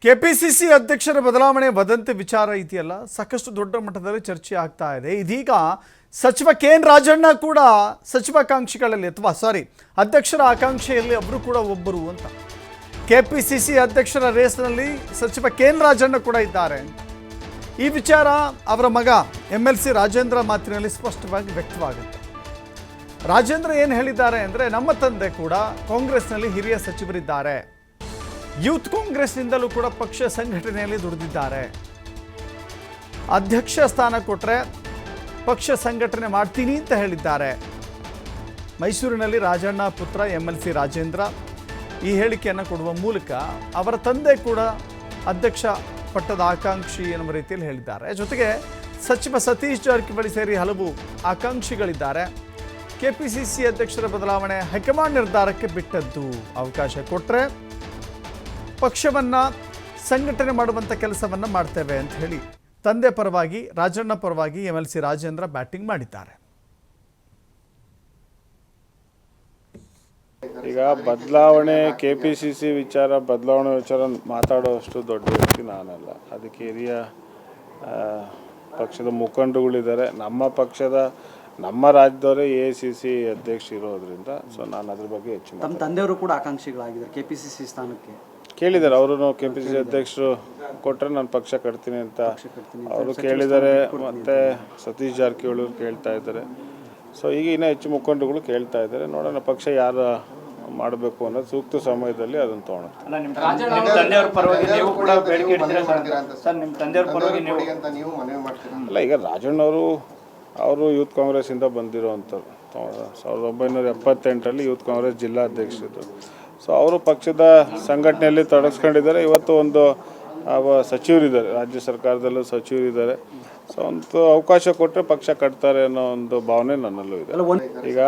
KPCC ಅಧ್ಯಕ್ಷರ ಬದಲಾವಣೆ ವದಂತಿ ವಿಚಾರ ಇದೆಯಲ್ಲ, ಸಾಕಷ್ಟು ದೊಡ್ಡ ಮಟ್ಟದಲ್ಲಿ ಚರ್ಚೆ ಆಗ್ತಾ ಇದೆ. ಇದೀಗ ಸಚಿವ ಕೆ.ಎನ್. ರಾಜಣ್ಣ ಕೂಡ ಸಚಿವಾಕಾಂಕ್ಷಿಗಳಲ್ಲಿ ಅಧ್ಯಕ್ಷರ ಆಕಾಂಕ್ಷೆಯಲ್ಲಿ ಅವರು ಕೂಡ ಒಬ್ಬರು ಅಂತ. ಕೆಪಿಸಿಸಿ ಅಧ್ಯಕ್ಷರ ರೇಸ್ನಲ್ಲಿ ಸಚಿವ ಕೆ.ಎನ್. ರಾಜಣ್ಣ ಕೂಡ ಇದ್ದಾರೆ. ಈ ವಿಚಾರ ಅವರ ಮಗ MLC ರಾಜೇಂದ್ರ ಮಾತಿನಲ್ಲಿ ಸ್ಪಷ್ಟವಾಗಿ ವ್ಯಕ್ತವಾಗುತ್ತೆ. ರಾಜೇಂದ್ರ ಏನು ಹೇಳಿದ್ದಾರೆ ಅಂದರೆ, ನಮ್ಮ ತಂದೆ ಕೂಡ ಕಾಂಗ್ರೆಸ್ನಲ್ಲಿ ಹಿರಿಯ ಸಚಿವರಿದ್ದಾರೆ, ಯೂತ್ ಕಾಂಗ್ರೆಸ್ನಿಂದಲೂ ಕೂಡ ಪಕ್ಷ ಸಂಘಟನೆಯಲ್ಲಿ ದುಡಿದಿದ್ದಾರೆ, ಅಧ್ಯಕ್ಷ ಸ್ಥಾನ ಕೊಟ್ಟರೆ ಪಕ್ಷ ಸಂಘಟನೆ ಮಾಡ್ತೀನಿ ಅಂತ ಹೇಳಿದ್ದಾರೆ. ಮೈಸೂರಿನಲ್ಲಿ ರಾಜಣ್ಣ ಪುತ್ರ MLC ರಾಜೇಂದ್ರ ಈ ಹೇಳಿಕೆಯನ್ನು ಕೊಡುವ ಮೂಲಕ ಅವರ ತಂದೆ ಕೂಡ ಅಧ್ಯಕ್ಷ ಪಟ್ಟದ ಆಕಾಂಕ್ಷಿ ಎನ್ನುವ ರೀತಿಯಲ್ಲಿ ಹೇಳಿದ್ದಾರೆ. ಜೊತೆಗೆ ಸಚಿವ ಸತೀಶ್ ಜಾರಕಿಹೊಳಿ ಸೇರಿ ಹಲವು ಆಕಾಂಕ್ಷಿಗಳಿದ್ದಾರೆ. ಕೆಪಿಸಿಸಿ ಅಧ್ಯಕ್ಷರ ಬದಲಾವಣೆ ಹೈಕಮಾಂಡ್ ನಿರ್ಧಾರಕ್ಕೆ ಬಿಟ್ಟದ್ದು. ಅವಕಾಶ ಕೊಟ್ಟರೆ ಪಕ್ಷವನ್ನು ಸಂಘಟನೆ ಮಾಡುವಂಥ ಕೆಲಸವನ್ನು ಮಾಡ್ತೇವೆ ಅಂತ ಹೇಳಿ ತಂದೆ ಪರವಾಗಿ, ರಾಜಣ್ಣ ಪರವಾಗಿ MLC ರಾಜೇಂದ್ರ ಬ್ಯಾಟಿಂಗ್ ಮಾಡಿದ್ದಾರೆ. ಈಗ ಬದಲಾವಣೆ ಕೆಪಿಸಿಸಿ ವಿಚಾರ, ಬದಲಾವಣೆ ವಿಚಾರ ಮಾತಾಡೋಷ್ಟು ದೊಡ್ಡ ವ್ಯಕ್ತಿ ನಾನಲ್ಲ. ಅದಕ್ಕೆ ಹಿರಿಯ ಪಕ್ಷದ ಮುಖಂಡರುಗಳಿದ್ದಾರೆ. ನಮ್ಮ ರಾಜ್ಯದವರೇ AICC ಅಧ್ಯಕ್ಷ ಇರೋದ್ರಿಂದ ನಾನು ಅದ್ರ ಬಗ್ಗೆ ಹೆಚ್ಚು ನಮ್ಮ ತಂದೆಯವರು ಕೂಡ ಆಕಾಂಕ್ಷಿಗಳಾಗಿದ್ದಾರೆ ಕೆಪಿಸಿಸಿ ಸ್ಥಾನಕ್ಕೆ. ಕೇಳಿದ್ದಾರೆ. ಅವರು KPCC ಅಧ್ಯಕ್ಷರು ಕೊಟ್ಟರೆ ನಾನು ಪಕ್ಷ ಕಟ್ತೀನಿ ಅಂತ ಅವರು ಕೇಳಿದ್ದಾರೆ. ಮತ್ತು ಸತೀಶ್ ಜಾರಕಿಹೊಳಿ ಅವರು ಕೇಳ್ತಾ ಇದ್ದಾರೆ. ಸೊ ಈಗ ಇನ್ನೂ ಹೆಚ್ಚು ಮುಖಂಡರುಗಳು ಕೇಳ್ತಾ ಇದ್ದಾರೆ. ನೋಡೋಣ ಪಕ್ಷ ಯಾರು ಮಾಡಬೇಕು ಅನ್ನೋದು ಸೂಕ್ತ ಸಮಯದಲ್ಲಿ ಅದನ್ನು ತೊಗೊಳೋಣ. ಅಲ್ಲ, ಈಗ ರಾಜಣ್ಣ ಅವರು ಯೂತ್ ಕಾಂಗ್ರೆಸ್ಸಿಂದ ಬಂದಿರೋವಂಥವ್ರು. 1978ರಲ್ಲಿ ಯೂತ್ ಕಾಂಗ್ರೆಸ್ ಜಿಲ್ಲಾಧ್ಯಕ್ಷರು. ಸೊ ಅವರು ಪಕ್ಷದ ಸಂಘಟನೆಯಲ್ಲಿ ತೊಡಗಿಸ್ಕೊಂಡಿದ್ದಾರೆ. ಇವತ್ತು ಒಂದು ಸಚಿವರಿದ್ದಾರೆ, ರಾಜ್ಯ ಸರ್ಕಾರದಲ್ಲೂ ಸಚಿವರಿದ್ದಾರೆ. ಸೊ ಒಂದು ಅವಕಾಶ ಕೊಟ್ಟರೆ ಪಕ್ಷ ಕಟ್ತಾರೆ ಅನ್ನೋ ಒಂದು ಭಾವನೆ ನನ್ನಲ್ಲೂ ಇದೆ. ಈಗ